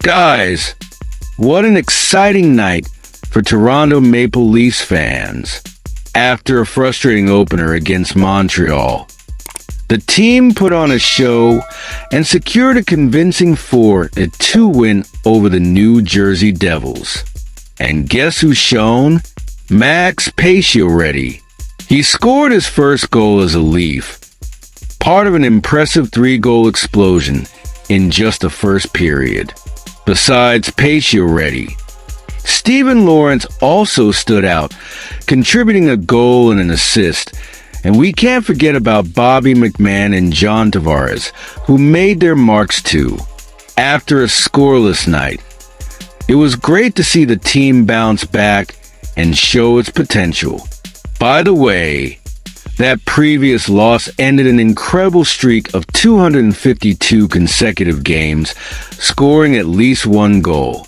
Guys, what an exciting night for Toronto Maple Leafs fans. After a frustrating opener against Montreal, the team put on a show and secured a convincing 4-2 win over the New Jersey Devils. And guess who shone? Max Pacioretty. He scored his first goal as a Leaf, part of an impressive 3-goal explosion in just the first period. Besides Pacioretty, Steven Lawrence also stood out, contributing a goal and an assist. And we can't forget about Bobby McMann and John Tavares, who made their marks too. After a scoreless night, it was great to see the team bounce back and show its potential. By the way, that previous loss ended an incredible streak of 252 consecutive games, scoring at least one goal,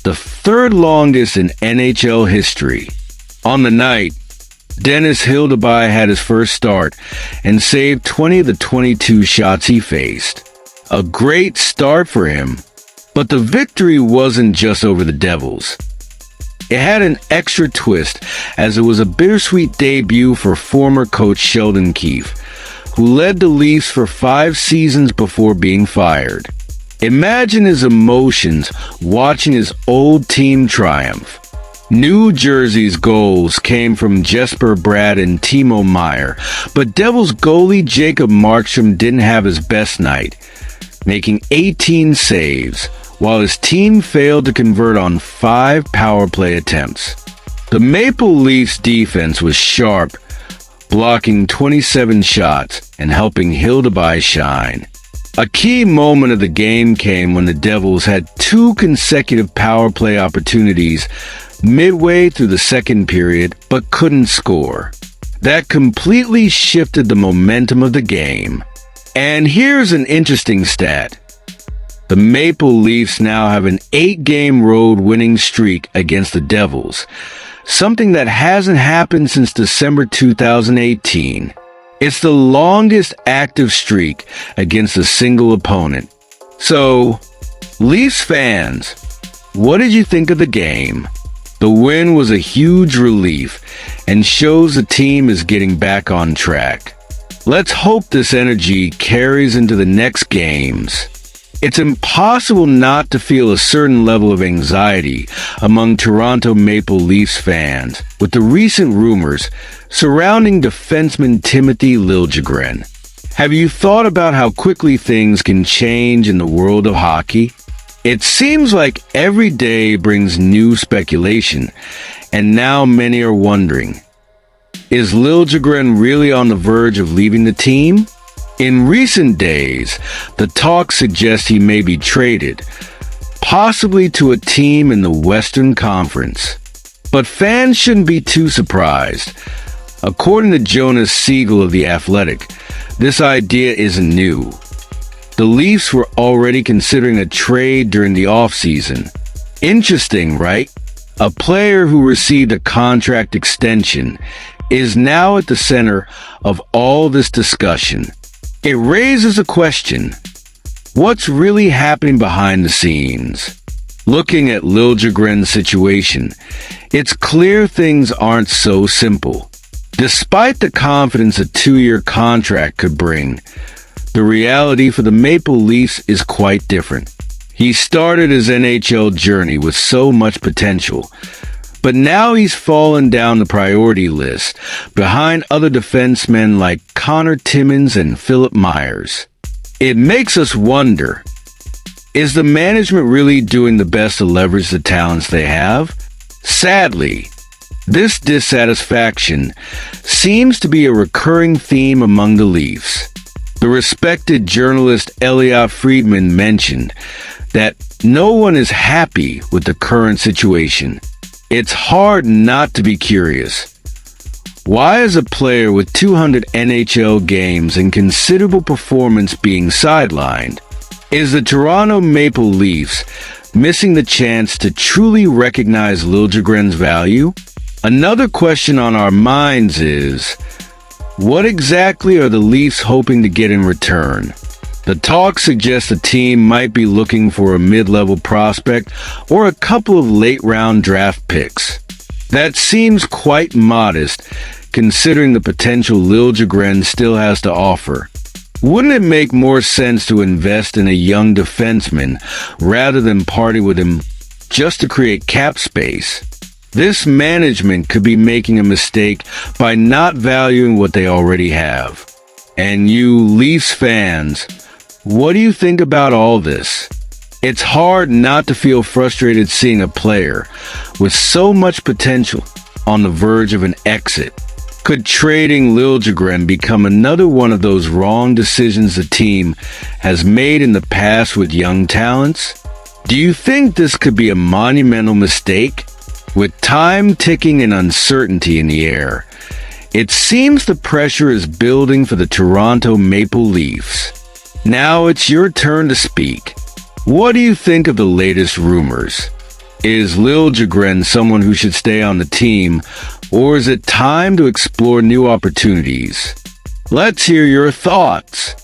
the third longest in NHL history. On the night, Dennis Hildeby had his first start and saved 20 of the 22 shots he faced. A great start for him, but the victory wasn't just over the Devils. It had an extra twist, as it was a bittersweet debut for former coach Sheldon Keefe, who led the Leafs for 5 seasons before being fired. Imagine his emotions watching his old team triumph. New Jersey's goals came from Jesper Bratt and Timo Meier, but Devils goalie Jacob Markstrom didn't have his best night, making 18 saves, while his team failed to convert on 5 power play attempts. The Maple Leafs defense was sharp, blocking 27 shots and helping Hildeby shine. A key moment of the game came when the Devils had 2 consecutive power play opportunities midway through the second period, but couldn't score. That completely shifted the momentum of the game. And here's an interesting stat. The Maple Leafs now have an 8-game road winning streak against the Devils, something that hasn't happened since December 2018. It's the longest active streak against a single opponent. So, Leafs fans, what did you think of the game? The win was a huge relief and shows the team is getting back on track. Let's hope this energy carries into the next games. It's impossible not to feel a certain level of anxiety among Toronto Maple Leafs fans with the recent rumors surrounding defenseman Timothy Liljegren. Have you thought about how quickly things can change in the world of hockey? It seems like every day brings new speculation, and now many are wondering, is Liljegren really on the verge of leaving the team? In recent days, the talk suggests he may be traded, possibly to a team in the Western Conference. But fans shouldn't be too surprised. According to Jonas Siegel of The Athletic, this idea isn't new. The Leafs were already considering a trade during the offseason. Interesting, right? A player who received a contract extension is now at the center of all this discussion. It raises a question. What's really happening behind the scenes? Looking at Liljegren's situation, it's clear things aren't so simple. Despite the confidence a 2-year contract could bring, the reality for the Maple Leafs is quite different. He started his NHL journey with so much potential, but now he's fallen down the priority list behind other defensemen like Connor Timmins and Philip Myers. It makes us wonder, is the management really doing the best to leverage the talents they have? Sadly, this dissatisfaction seems to be a recurring theme among the Leafs. The respected journalist Elliotte Friedman mentioned that no one is happy with the current situation. It's hard not to be curious. Why is a player with 200 NHL games and considerable performance being sidelined? Is the Toronto Maple Leafs missing the chance to truly recognize Liljegren's value? Another question on our minds is, what exactly are the Leafs hoping to get in return? The talk suggests the team might be looking for a mid-level prospect or a couple of late-round draft picks. That seems quite modest, considering the potential Liljegren still has to offer. Wouldn't it make more sense to invest in a young defenseman rather than party with him just to create cap space? This management could be making a mistake by not valuing what they already have. And you Leafs fans, what do you think about all this? It's hard not to feel frustrated seeing a player with so much potential on the verge of an exit. Could trading Liljegren become another one of those wrong decisions the team has made in the past with young talents? Do you think this could be a monumental mistake? With time ticking and uncertainty in the air, it seems the pressure is building for the Toronto Maple Leafs. Now it's your turn to speak. What do you think of the latest rumors? Is Liljegren someone who should stay on the team, or is it time to explore new opportunities? Let's hear your thoughts.